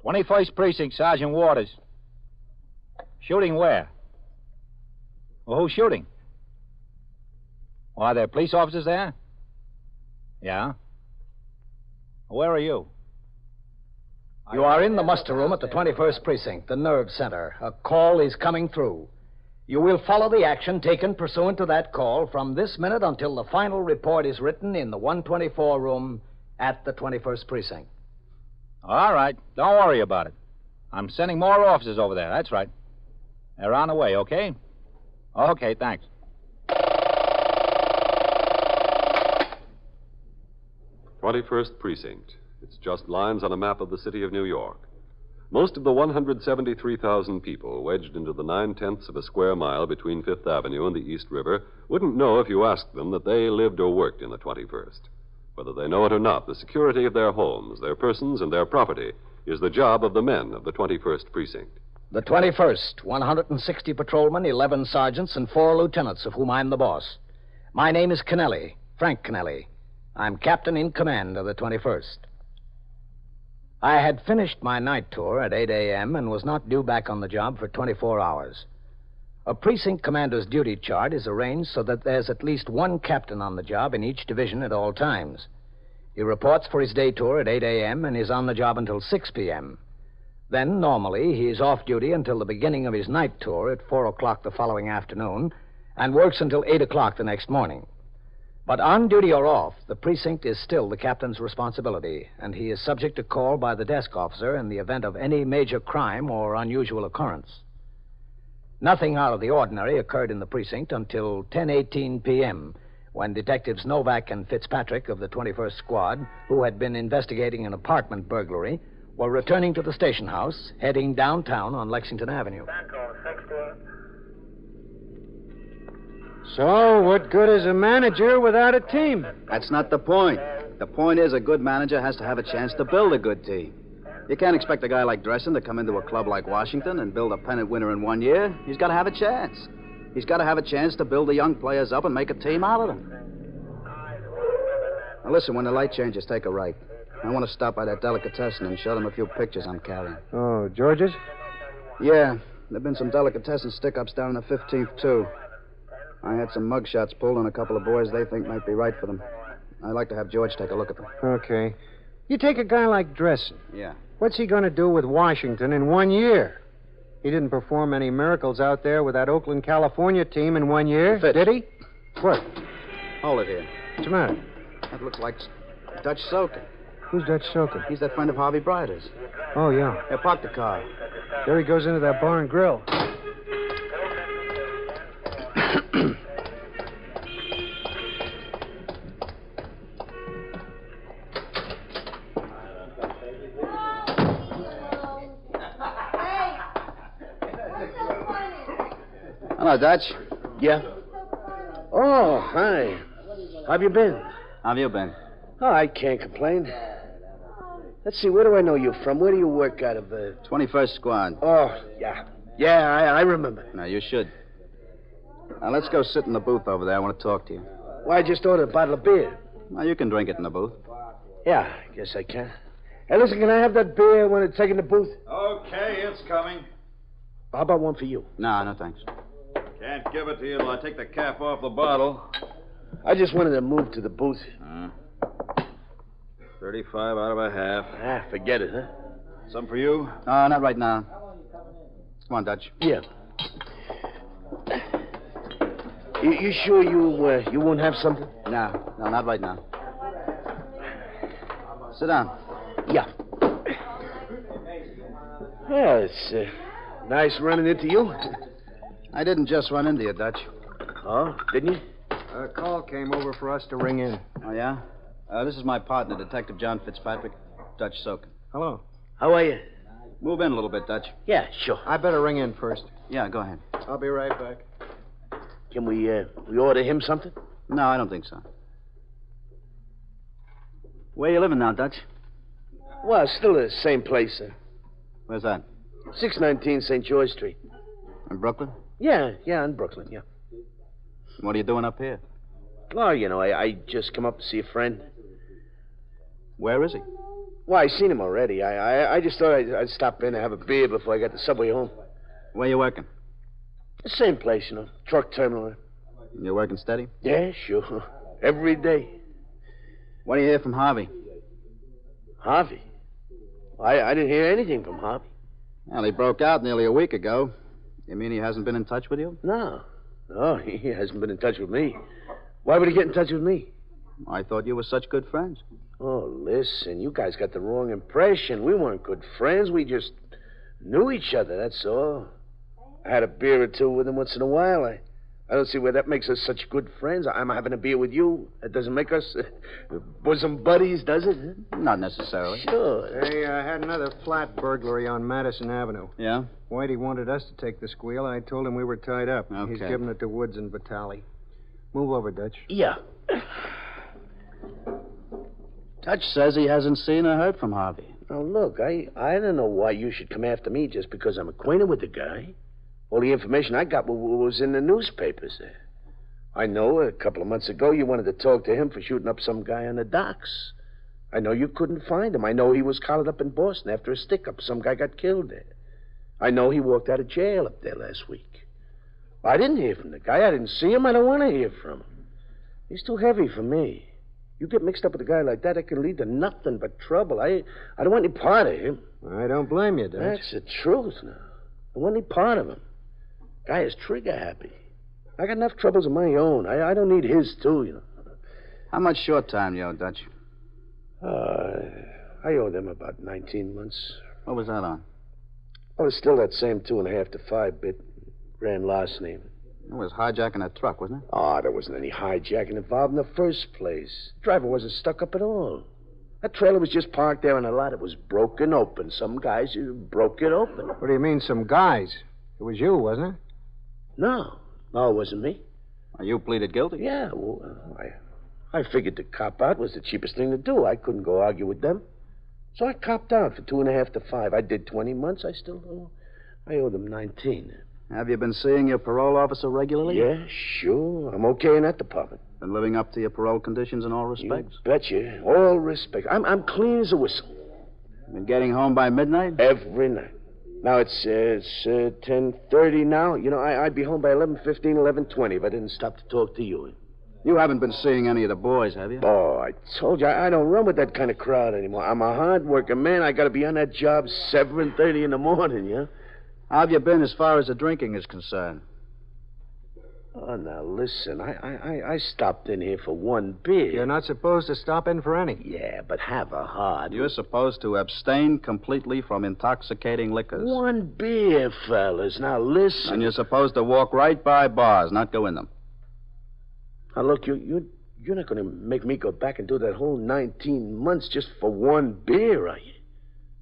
21st Precinct, Sergeant Waters. Shooting where? Well, who's shooting? Well, are there police officers there? Yeah? Where are you? You are in the muster room at the 21st Precinct, the nerve center. A call is coming through. You will follow the action taken pursuant to that call from this minute until the final report is written in the 124 room at the 21st Precinct. All right. Don't worry about it. I'm sending more officers over there. That's right. They're on the way, okay? Okay, thanks. 21st Precinct. It's just lines on a map of the city of New York. Most of the 173,000 people wedged into the 9/10 of a square mile between Fifth Avenue and the East River wouldn't know if you asked them that they lived or worked in the 21st. Whether they know it or not, the security of their homes, their persons, and their property is the job of the men of the 21st Precinct. The 21st, 160 patrolmen, 11 sergeants, and 4 lieutenants, of whom I'm the boss. My name is Kennelly, Frank Kennelly. I'm captain in command of the 21st. I had finished my night tour at 8 a.m. and was not due back on the job for 24 hours. A precinct commander's duty chart is arranged so that there's at least one captain on the job in each division at all times. He reports for his day tour at 8 a.m. and is on the job until 6 p.m. Then, normally, he is off duty until the beginning of his night tour at 4 o'clock the following afternoon and works until 8 o'clock the next morning. But on duty or off, the precinct is still the captain's responsibility, and he is subject to call by the desk officer in the event of any major crime or unusual occurrence. Nothing out of the ordinary occurred in the precinct until 10:18 p.m., when Detectives Novak and Fitzpatrick of the 21st Squad, who had been investigating an apartment burglary, were returning to the station house, heading downtown on Lexington Avenue. So, what good is a manager without a team? That's not the point. The point is a good manager has to have a chance to build a good team. You can't expect a guy like Dressen to come into a club like Washington and build a pennant winner in 1 year. He's got to have a chance. He's got to have a chance to build the young players up and make a team out of them. Now, listen, when the light changes, take a right. I want to stop by that delicatessen and show them a few pictures I'm carrying. Oh, George's? Yeah, there've been some delicatessen stick-ups down in the 15th, too. I had some mugshots pulled on a couple of boys they think might be right for them. I'd like to have George take a look at them. Okay. You take a guy like Dressen. Yeah. What's he going to do with Washington in 1 year? He didn't perform any miracles out there with that Oakland, California team in 1 year, did he? What? Hold it here. What's the matter? That looks like Dutch Soken. Who's Dutch Soken? He's that friend of Harvey Brider's. Oh, yeah. Here, park the car. There he goes into that bar and grill. Hello, Dutch. Yeah? Oh, hi. How have you been? How have you been? Oh, I can't complain. Let's see, where do I know you from? Where do you work out of? 21st Squad. Oh, yeah. Yeah, I remember. Now, you should. Now, let's go sit in the booth over there. I want to talk to you. Well, I just ordered a bottle of beer. Now, you can drink it in the booth. Yeah, I guess I can. Hey, listen, can I have that beer when it's taken the booth? Okay, it's coming. How about one for you? No, thanks. Can't give it to you till I take the cap off the bottle. I just wanted to move to the booth. 35 out of a half. Ah, forget it, huh? Some for you? No, not right now. Come on, Dutch. Yeah. You sure you won't have something? No, not right now. Sit down. Yeah. Well, it's nice running into you. I didn't just run into you, Dutch. Oh, didn't you? A call came over for us to ring in. Oh, yeah? This is my partner, Detective John Fitzpatrick, Dutch Soken. Hello. How are you? Move in a little bit, Dutch. Yeah, sure. I better ring in first. Yeah, go ahead. I'll be right back. Can we order him something? No, I don't think so. Where you living now, Dutch? Well, still the same place, sir. Where's that? 619 St. George Street. In Brooklyn? Yeah, in Brooklyn, yeah. What are you doing up here? Oh, I just come up to see a friend. Where is he? Well, I seen him already. I just thought I'd stop in and have a beer before I got the subway home. Where you working? The same place, truck terminal. You working steady? Yeah, sure. Every day. What do you hear from Harvey? Harvey? I didn't hear anything from Harvey. Well, he broke out nearly a week ago. You mean he hasn't been in touch with you? No, he hasn't been in touch with me. Why would he get in touch with me? I thought you were such good friends. Oh, listen, you guys got the wrong impression. We weren't good friends. We just knew each other, that's all. I had a beer or two with him once in a while. I don't see where that makes us such good friends. I'm having a beer with you. That doesn't make us bosom buddies, does it? Not necessarily. Sure. They had another flat burglary on Madison Avenue. Yeah? Whitey wanted us to take the squeal. I told him we were tied up. Okay. He's giving it to Woods and Vitale. Move over, Dutch. Yeah. Dutch says he hasn't seen or heard from Harvey. Now, look, I don't know why you should come after me just because I'm acquainted with the guy. All the information I got was in the newspapers there. I know a couple of months ago you wanted to talk to him for shooting up some guy on the docks. I know you couldn't find him. I know he was collared up in Boston after a stick-up. Some guy got killed there. I know he walked out of jail up there last week. I didn't hear from the guy. I didn't see him. I don't want to hear from him. He's too heavy for me. You get mixed up with a guy like that, it can lead to nothing but trouble. I don't want any part of him. I don't blame you, Dutch. That's the truth now. I don't want any part of him. Guy is trigger happy. I got enough troubles of my own. I don't need his, too, How much short time you owe, Dutch? I owe them about 19 months. What was that on? Oh, it's still that same 2.5 to 5 bit. Grand larceny. It was hijacking a truck, wasn't it? Oh, there wasn't any hijacking involved in the first place. The driver wasn't stuck up at all. That trailer was just parked there on a lot. It was broken open. Some guys broke it open. What do you mean, some guys? It was you, wasn't it? No, it wasn't me. You pleaded guilty? Yeah, well, I figured to cop out was the cheapest thing to do. I couldn't go argue with them. So I copped out for 2.5 to 5. I did 20 months. I owe them 19. Have you been seeing your parole officer regularly? Yeah, sure. I'm okay in that department. Been living up to your parole conditions in all respects? You betcha. All respect. I'm clean as a whistle. Been getting home by midnight? Every night. Now it's 10:30 now. I'd be home by 11:15, 11:20 if I didn't stop to talk to you. You haven't been seeing any of the boys, have you? Oh, I told you, I don't run with that kind of crowd anymore. I'm a hard-working man. I got to be on that job 7:30 in the morning, yeah? How have you been as far as the drinking is concerned? Oh, now, listen, I stopped in here for one beer. You're not supposed to stop in for any. Yeah, but have a heart. You're supposed to abstain completely from intoxicating liquors. One beer, fellas. Now, listen. And you're supposed to walk right by bars, not go in them. Now, look, you're not going to make me go back and do that whole 19 months just for one beer, are you?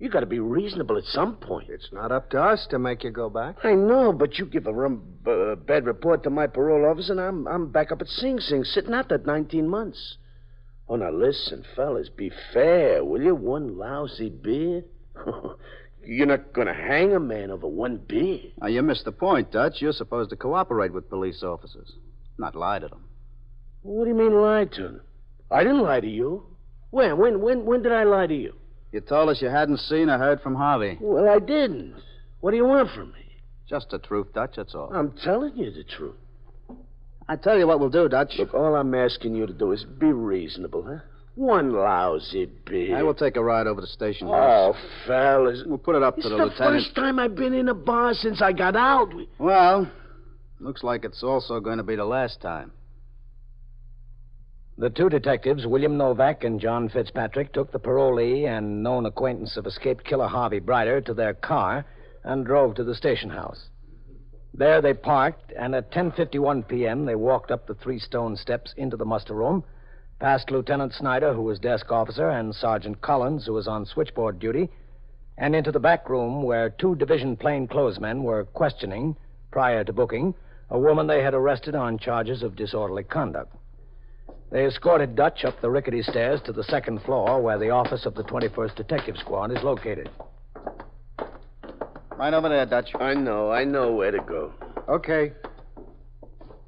You got to be reasonable at some point. It's not up to us to make you go back. I know, but you give a bad report to my parole officer, and I'm back up at Sing Sing, sitting out that 19 months. Oh, now listen, fellas, be fair, will you? One lousy beer? You're not going to hang a man over one beer. Now, you missed the point, Dutch. You're supposed to cooperate with police officers, not lie to them. What do you mean lie to them? I didn't lie to you. When did I lie to you? You told us you hadn't seen or heard from Harvey. Well, I didn't. What do you want from me? Just the truth, Dutch, that's all. I'm telling you the truth. I tell you what we'll do, Dutch. Look, all I'm asking you to do is be reasonable, huh? One lousy beer. I will take a ride over to the station house. Oh, fellas. We'll put it up to the lieutenant. It's the first time I've been in a bar since I got out. Well, looks like it's also going to be the last time. The two detectives, William Novak and John Fitzpatrick, took the parolee and known acquaintance of escaped killer Harvey Brider to their car and drove to the station house. There they parked, and at 10:51 p.m. they walked up the 3 stone steps into the muster room, past Lieutenant Snyder, who was desk officer, and Sergeant Collins, who was on switchboard duty, and into the back room where 2 division plainclothesmen were questioning, prior to booking, a woman they had arrested on charges of disorderly conduct. They escorted Dutch up the rickety stairs to the 2nd floor where the office of the 21st Detective Squad is located. Right over there, Dutch. I know where to go. Okay.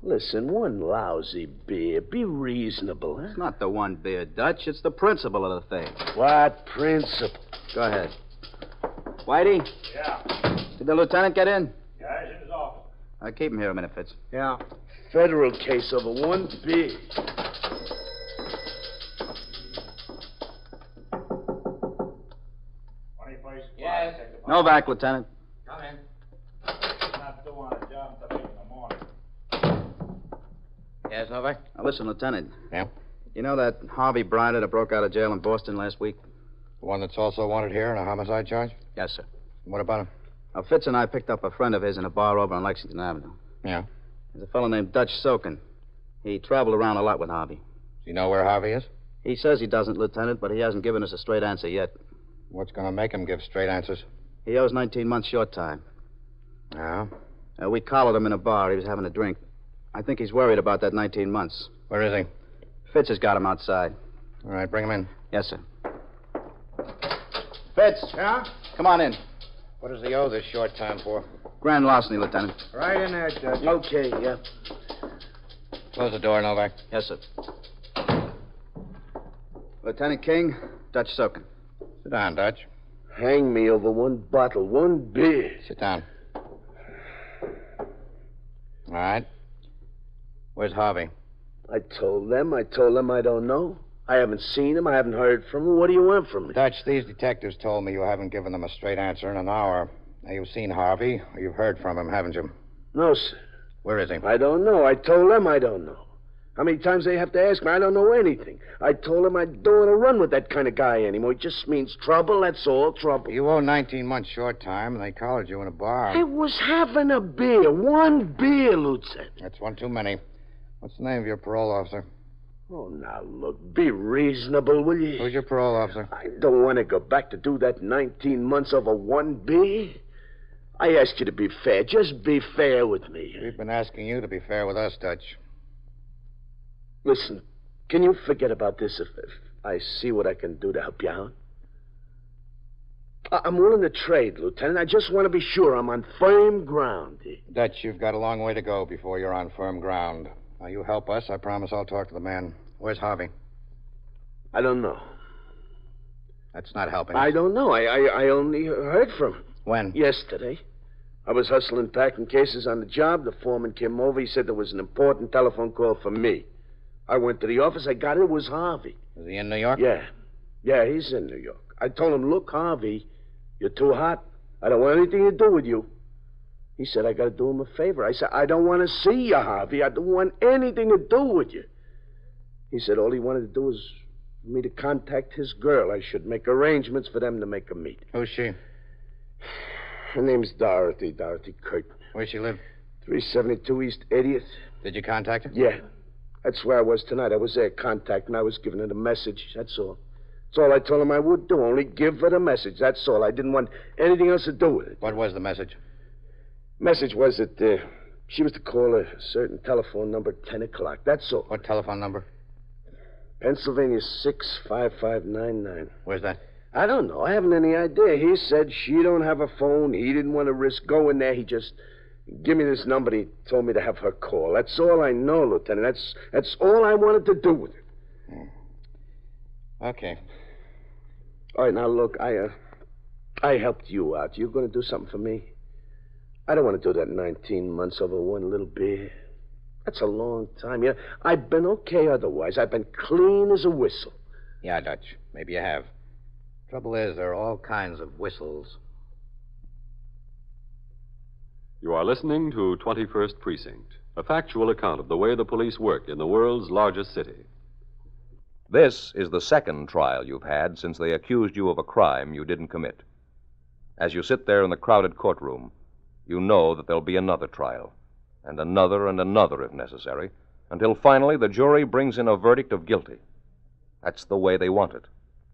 Listen, one lousy beer. Be reasonable, huh? It's not the one beer, Dutch. It's the principle of the thing. What principle? Go ahead. Whitey? Yeah. Did the lieutenant get in? Yeah, he's in his office. Keep him here a minute, Fitz. Yeah. Federal case over one beer. 21st. Yes. Novak, Lieutenant. Come in. Not doing a job until 8 in the morning. Yes, Novak? Now, listen, Lieutenant. Yeah? You know that Harvey Bryder that broke out of jail in Boston last week? The one that's also wanted here in a homicide charge? Yes, sir. What about him? Now, Fitz and I picked up a friend of his in a bar over on Lexington Avenue. Yeah? There's a fellow named Dutch Sokin. He traveled around a lot with Harvey. Do you know where Harvey is? He says he doesn't, Lieutenant, but he hasn't given us a straight answer yet. What's going to make him give straight answers? He owes 19 months short time. Yeah? We collared him in a bar. He was having a drink. I think he's worried about that 19 months. Where is he? Fitz has got him outside. All right, bring him in. Yes, sir. Fitz. Yeah? Come on in. What does he owe this short time for? Grand larceny, Lieutenant. Right in there, Judge. Okay, yeah. Close the door, Novak. Yes, sir. Lieutenant King, Dutch Sokin. Sit down, Dutch. Hang me over one bottle, one beer. Sit down. All right. Where's Harvey? I told them I don't know. I haven't seen him. I haven't heard from him. What do you want from me? Dutch, these detectives told me you haven't given them a straight answer in an hour. Now, you've seen Harvey, or you've heard from him, haven't you? No, sir. Where is he? I don't know. I told them I don't know. How many times they have to ask me? I don't know anything. I told them I don't want to run with that kind of guy anymore. It just means trouble, that's all, trouble. You owe 19 months short time, and they collared you in a bar. I was having a beer. One beer, Lieutenant. That's one too many. What's the name of your parole officer? Oh, now, look, be reasonable, will you? Who's your parole officer? I don't want to go back to do that 19 months over one beer. I ask you to be fair. Just be fair with me. We've been asking you to be fair with us, Dutch. Listen, can you forget about this if I see what I can do to help you out? I'm willing to trade, Lieutenant. I just want to be sure I'm on firm ground. Dutch, you've got a long way to go before you're on firm ground. Now, you help us. I promise I'll talk to the man. Where's Harvey? I don't know. That's not helping. I don't know. I only heard from him. When? Yesterday. I was hustling packing cases on the job. The foreman came over. He said there was an important telephone call for me. I went to the office. I got it. It was Harvey. Is he in New York? Yeah. Yeah, he's in New York. I told him, look, Harvey, you're too hot. I don't want anything to do with you. He said I got to do him a favor. I said, I don't want to see you, Harvey. I don't want anything to do with you. He said all he wanted to do was for me to contact his girl. I should make arrangements for them to make a meet. Who's she? Her name's Dorothy Curtin. Where's she live? 372 East 80th. Did you contact her? Yeah. That's where I was tonight. I was there contacting. I was giving her the message. That's all. That's all I told him I would do. Only give her the message. That's all. I didn't want anything else to do with it. What was the message? Message was that she was to call a certain telephone number at 10 o'clock. That's all. What telephone number? Pennsylvania 65599. Where's that? I don't know. I haven't any idea. He said she don't have a phone. He didn't want to risk going there. He just give me this number. And he told me to have her call. That's all I know, Lieutenant. That's all I wanted to do with it. Okay. All right, now look, I helped you out. You going to do something for me? I don't want to do that 19 months over one little beer. That's a long time. Yeah, I've been okay otherwise. I've been clean as a whistle. Yeah, Dutch. Maybe you have. Trouble is, there are all kinds of whistles. You are listening to 21st Precinct, a factual account of the way the police work in the world's largest city. This is the second trial you've had since they accused you of a crime you didn't commit. As you sit there in the crowded courtroom, you know that there'll be another trial, and another if necessary, until finally the jury brings in a verdict of guilty. That's the way they want it.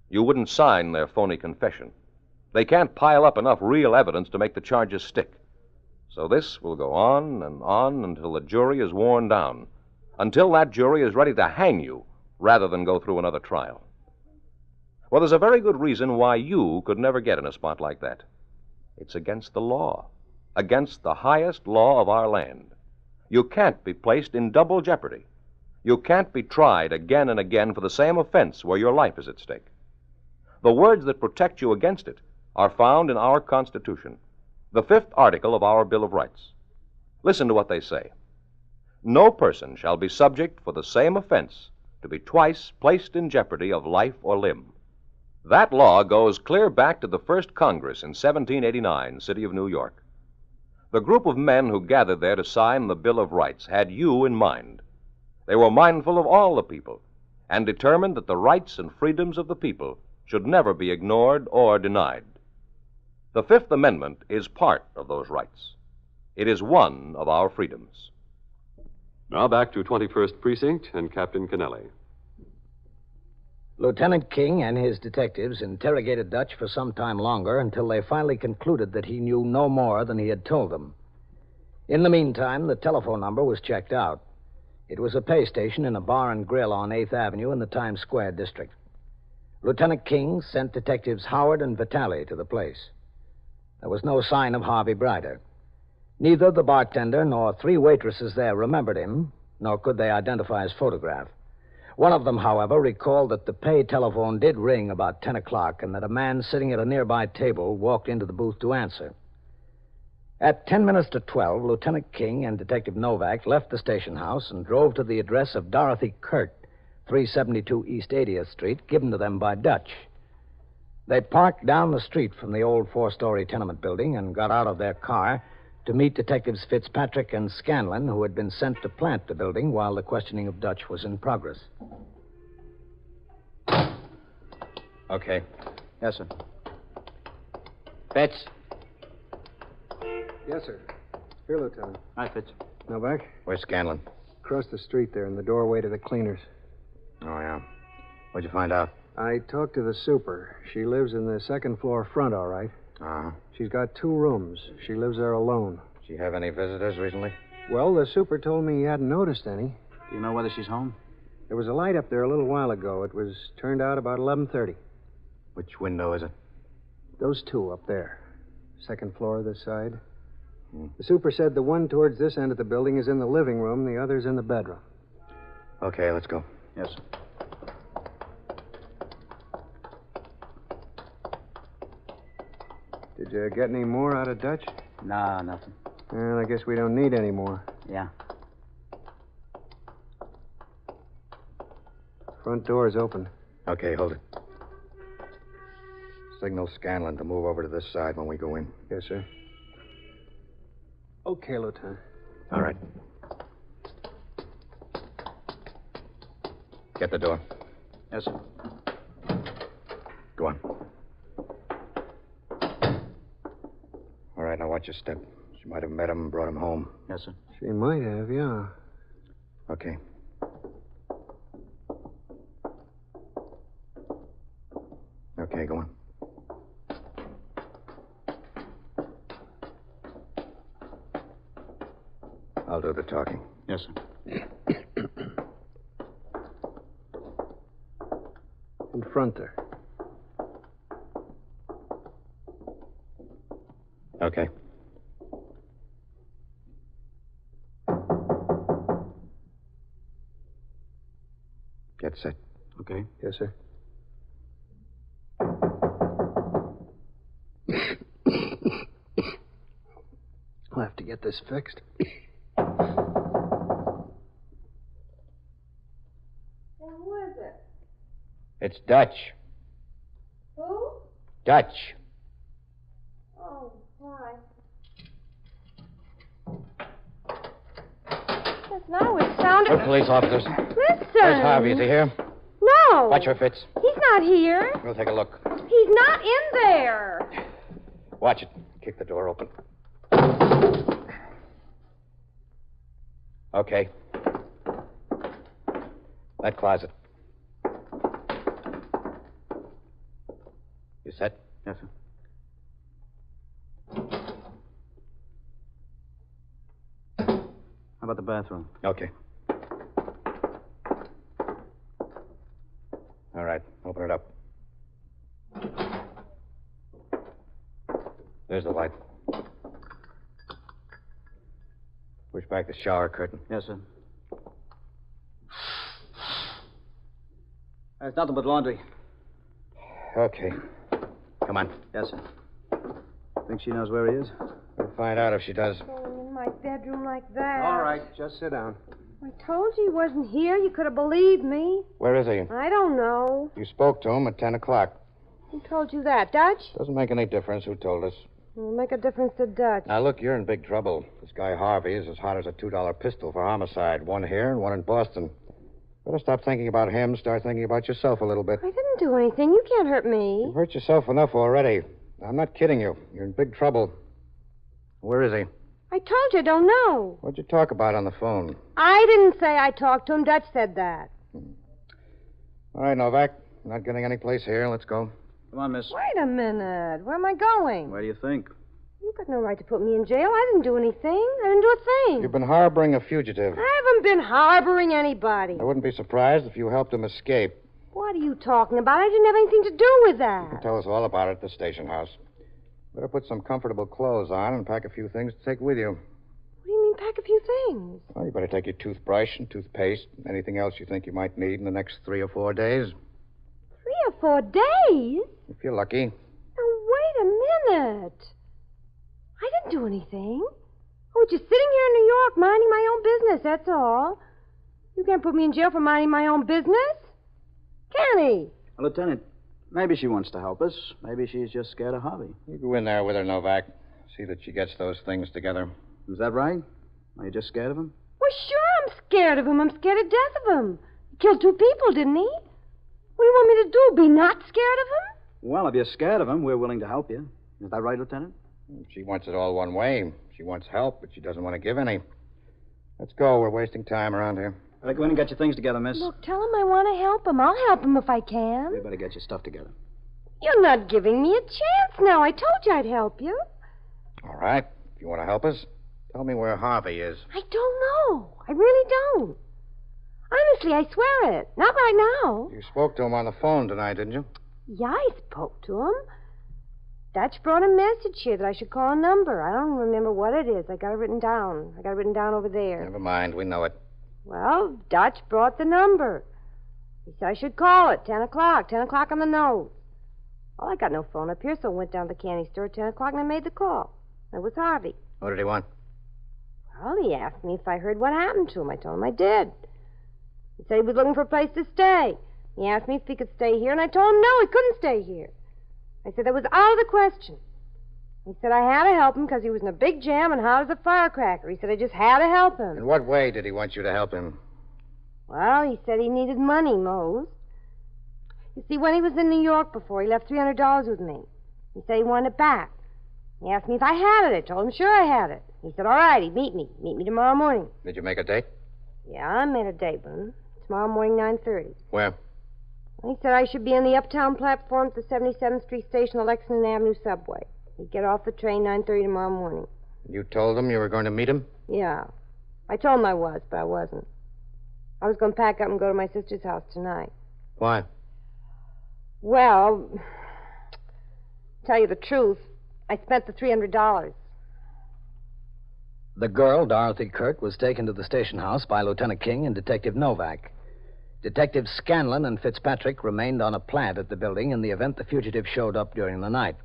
You wouldn't sign their phony confession. They can't pile up enough real evidence to make the charges stick. So this will go on and on until the jury is worn down, until that jury is ready to hang you rather than go through another trial. Well, there's a very good reason why you could never get in a spot like that. It's against the law, against the highest law of our land. You can't be placed in double jeopardy. You can't be tried again and again for the same offense where your life is at stake. The words that protect you against it are found in our Constitution, the 5th article of our Bill of Rights. Listen to what they say. No person shall be subject for the same offense to be twice placed in jeopardy of life or limb. That law goes clear back to the first Congress in 1789, city of New York. The group of men who gathered there to sign the Bill of Rights had you in mind. They were mindful of all the people and determined that the rights and freedoms of the people should never be ignored or denied. The Fifth Amendment is part of those rights. It is one of our freedoms. Now back to 21st Precinct and Captain Kennelly. Lieutenant King and his detectives interrogated Dutch for some time longer until they finally concluded that he knew no more than he had told them. In the meantime, the telephone number was checked out. It was a pay station in a bar and grill on 8th Avenue in the Times Square district. Lieutenant King sent detectives Howard and Vitale to the place. There was no sign of Harvey Brider. Neither the bartender nor 3 waitresses there remembered him, nor could they identify his photograph. One of them, however, recalled that the pay telephone did ring about 10 o'clock and that a man sitting at a nearby table walked into the booth to answer. At 10 minutes to 12, Lieutenant King and Detective Novak left the station house and drove to the address of Dorothy Kurt, 372 East 80th Street, given to them by Dutch. They parked down the street from the old 4-story tenement building and got out of their car to meet Detectives Fitzpatrick and Scanlon, who had been sent to plant the building while the questioning of Dutch was in progress. Okay. Yes, sir. Fitz. Yes, sir. Here, Lieutenant. Hi, Fitz. Novak? Where's Scanlon? Across the street there in the doorway to the cleaners. Oh, yeah. What'd you find out? I talked to the super. She lives in the second floor front, all right. Uh-huh. She's got 2 rooms. She lives there alone. Did she have any visitors recently? Well, the super told me he hadn't noticed any. Do you know whether she's home? There was a light up there a little while ago. It was turned out about 11:30. Which window is it? Those 2 up there. Second floor this side. The super said the one towards this end of the building is in the living room, the other's in the bedroom. Okay, let's go. Yes, sir. Did you get any more out of Dutch? Nah, nothing. Well, I guess we don't need any more. Yeah. Front door's open. Okay, hold it. Signal Scanlon to move over to this side when we go in. Yes, sir. Okay, Lieutenant. All right. Get the door. Yes, sir. Go on. All right, now watch your step. She might have met him and brought him home. Yes, sir. She might have, yeah. Okay. Okay, go on. I'll do the talking. Yes, sir. Confront her. Okay. Get set. Okay. Yes, sir. I'll have to get this fixed. Who is it? It's Dutch. Who? Dutch. Oh, why? That's not what it sounded. Good police officers. Listen. Where's Harvey? Is he here? No. Watch her, Fitz. He's not here. We'll take a look. He's not in there. Watch it. Kick the door open. Okay. That closet. You set? Yes, sir. How about the bathroom? Okay. All right. Open it up. There's the light. Push Push back the shower curtain. Yes, sir. There's nothing but laundry. Okay. Come on. Yes, sir. Think she knows where he is? We'll find out if she does. Going in my bedroom like that. All right, just sit down. I told you he wasn't here. You could have believed me. Where is he? I don't know. You spoke to him at 10 o'clock. Who told you that, Dutch? Doesn't make any difference who told us. It'll make a difference to Dutch. Now, look, you're in big trouble. This guy Harvey is as hot as a $2 pistol for homicide. One here and one in Boston. Better stop thinking about him. Start thinking about yourself a little bit. I didn't do anything. You can't hurt me. You've hurt yourself enough already. I'm not kidding you. You're in big trouble. Where is he? I told you I don't know. What'd you talk about on the phone? I didn't say I talked to him. Dutch said that. All right, Novak. We're not getting any place here. Let's go. Come on, miss. Wait a minute. Where am I going? Where do you think? You've got no right to put me in jail. I didn't do anything. I didn't do a thing. You've been harboring a fugitive. I haven't been harboring anybody. I wouldn't be surprised if you helped him escape. What are you talking about? I didn't have anything to do with that. You can tell us all about it at the station house. Better put some comfortable clothes on and pack a few things to take with you. What do you mean, pack a few things? Well, you better take your toothbrush and toothpaste and anything else you think you might need in the next 3 or 4 days. 3 or 4 days? If you're lucky. Now, wait a minute. I didn't do anything. I was just sitting here in New York minding my own business, that's all. You can't put me in jail for minding my own business. Can he? Well, Lieutenant, maybe she wants to help us. Maybe she's just scared of Harvey. You go in there with her, Novak. See that she gets those things together. Is that right? Are you just scared of him? Well, sure I'm scared of him. I'm scared to death of him. He killed 2 people, didn't he? What do you want me to do, be not scared of him? Well, if you're scared of him, we're willing to help you. Is that right, Lieutenant? She wants it all one way. She wants help, but she doesn't want to give any. Let's go. We're wasting time around here. Better go in and get your things together, miss. Look, tell him I want to help him. I'll help him if I can. You better get your stuff together. You're not giving me a chance now. I told you I'd help you. All right. If you want to help us, tell me where Harvey is. I don't know. I really don't. Honestly, I swear it. Not right now. You spoke to him on the phone tonight, didn't you? Yeah, I spoke to him. Dutch brought a message here that I should call a number. I don't remember what it is. I got it written down. I got it written down over there. Never mind. We know it. Well, Dutch brought the number. He said I should call it. 10 o'clock. 10 o'clock on the nose. Well, I got no phone up here, so I went down to the candy store at 10 o'clock and I made the call. It was Harvey. What did he want? Well, he asked me if I heard what happened to him. I told him I did. He said he was looking for a place to stay. He asked me if he could stay here, and I told him no, he couldn't stay here. I said that was out of the question. He said I had to help him because he was in a big jam and hot as a firecracker. He said I just had to help him. In what way did he want you to help him? Well, he said he needed money, Mose. You see, when he was in New York before, he left $300 with me. He said he wanted it back. He asked me if I had it. I told him sure I had it. He said, all right, he'd meet me. Meet me tomorrow morning. Did you make a date? Yeah, I made a date with him. Tomorrow morning, 9:30. Where? He said I should be on the uptown platform at the 77th Street station, the Lexington Avenue subway. He'd get off the train 9:30 tomorrow morning. You told him you were going to meet him? Yeah. I told him I was, but I wasn't. I was going to pack up and go to my sister's house tonight. Why? Well, tell you the truth, I spent the $300. The girl, Dorothy Kurt, was taken to the station house by Lieutenant King and Detective Novak. Detectives Scanlon and Fitzpatrick remained on a plant at the building in the event the fugitive showed up during the night.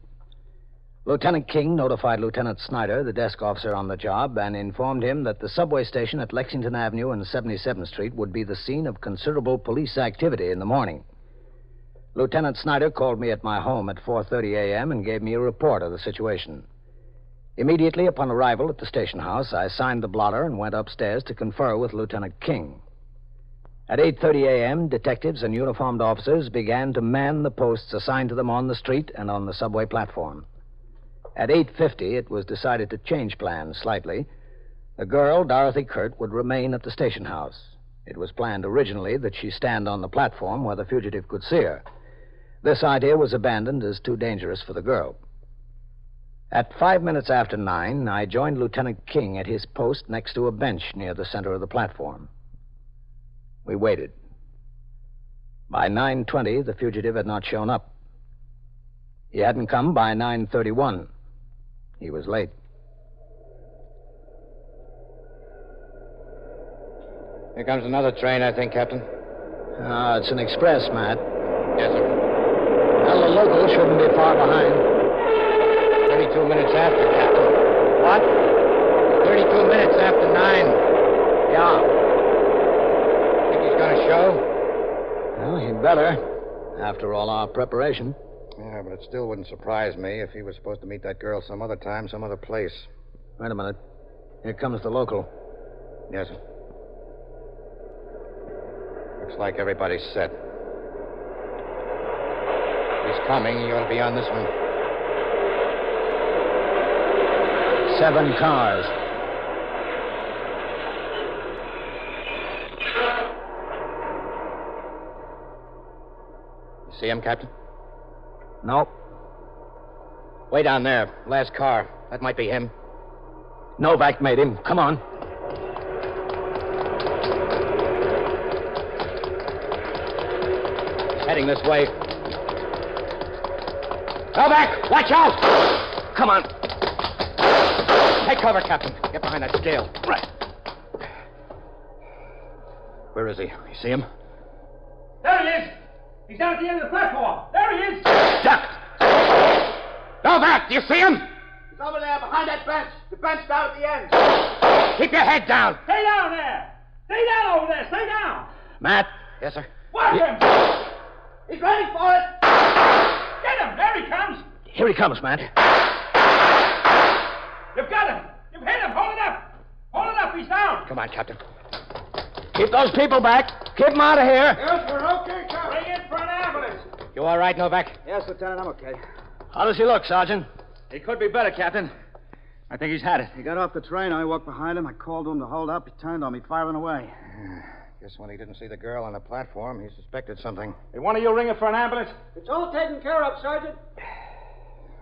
Lieutenant King notified Lieutenant Snyder, the desk officer on the job, and informed him that the subway station at Lexington Avenue and 77th Street would be the scene of considerable police activity in the morning. Lieutenant Snyder called me at my home at 4:30 a.m. and gave me a report of the situation. Immediately upon arrival at the station house, I signed the blotter and went upstairs to confer with Lieutenant King. At 8:30 a.m., detectives and uniformed officers began to man the posts assigned to them on the street and on the subway platform. At 8:50, it was decided to change plans slightly. The girl, Dorothy Kurt, would remain at the station house. It was planned originally that she stand on the platform where the fugitive could see her. This idea was abandoned as too dangerous for the girl. At 5 minutes after 9, I joined Lieutenant King at his post next to a bench near the center of the platform. We waited. By 9:20, the fugitive had not shown up. He hadn't come by 9:31. He was late. Here comes another train, I think, Captain. It's an express, Matt. Yes, sir. Well, the local shouldn't be far behind. 32 minutes after, Captain. What? 32 minutes after 9. Yeah. Think he's going to show? Well, he'd better, after all our preparation. Yeah, but it still wouldn't surprise me if he was supposed to meet that girl some other time, some other place. Wait a minute. Here comes the local. Yes, sir. Looks like everybody's set. He's coming. He ought to be on this one. 7 cars. You see him, Captain? No. Way down there. Last car. That might be him. Novak made him. Come on. He's heading this way. Novak! Watch out! Come on. Take cover, Captain. Get behind that scale. Right. Where is he? You see him? There he is! He's down at the end of the platform. There he is! Duck! Novak, do you see him? He's over there behind that bench. The bench down at the end. Keep your head down. Stay down there! Stay down over there! Stay down! Matt? Yes, sir. Watch him! He's ready for it. Get him! There he comes! Here he comes, Matt. You've got him! You've hit him! Hold it up! Hold it up! He's down! Come on, Captain. Keep those people back. Keep them out of here. Yes, we're okay, Captain. Bring in for an ambulance. You all right, Novak? Yes, Lieutenant, I'm okay. How does he look, Sergeant? He could be better, Captain. I think he's had it. He got off the train. I walked behind him. I called to him to hold up. He turned on me, firing away. Guess when he didn't see the girl on the platform, he suspected something. Hey, one of you ring it for an ambulance? It's all taken care of, Sergeant.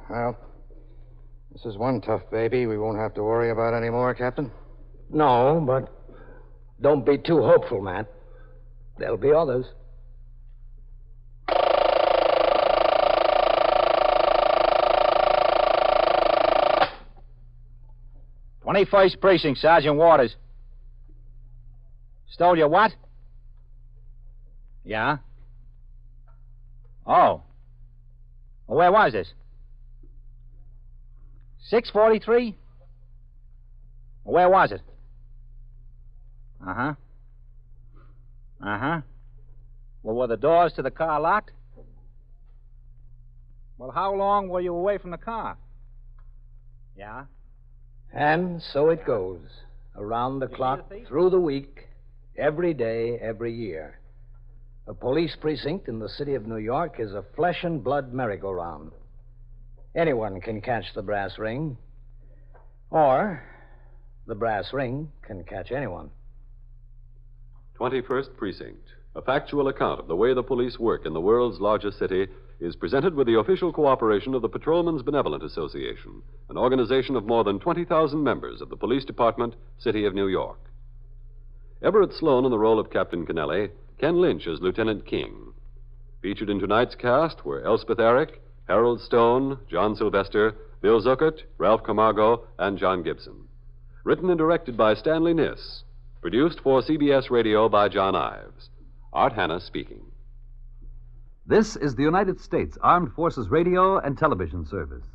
Well, this is one tough baby we won't have to worry about anymore, Captain. No, but don't be too hopeful, Matt. There'll be others. "21st Precinct, Sergeant Waters." Stole your what? Yeah? Oh. Well, where was this? 643? Where was it? Uh-huh. Uh-huh. Well, were the doors to the car locked? Well, how long were you away from the car? Yeah? And so it goes. Around the clock, through the week, every day, every year. A police precinct in the city of New York is a flesh and blood merry-go-round. Anyone can catch the brass ring, or the brass ring can catch anyone. 21st Precinct, a factual account of the way the police work in the world's largest city, is presented with the official cooperation of the Patrolmen's Benevolent Association, an organization of more than 20,000 members of the Police Department, City of New York. Everett Sloan in the role of Captain Kennelly, Ken Lynch as Lieutenant King. Featured in tonight's cast were Elspeth Eric, Harold Stone, John Sylvester, Bill Zuckert, Ralph Camargo, and John Gibson. Written and directed by Stanley Niss. Produced for CBS Radio by John Ives. Art Hanna speaking. This is the United States Armed Forces Radio and Television Service.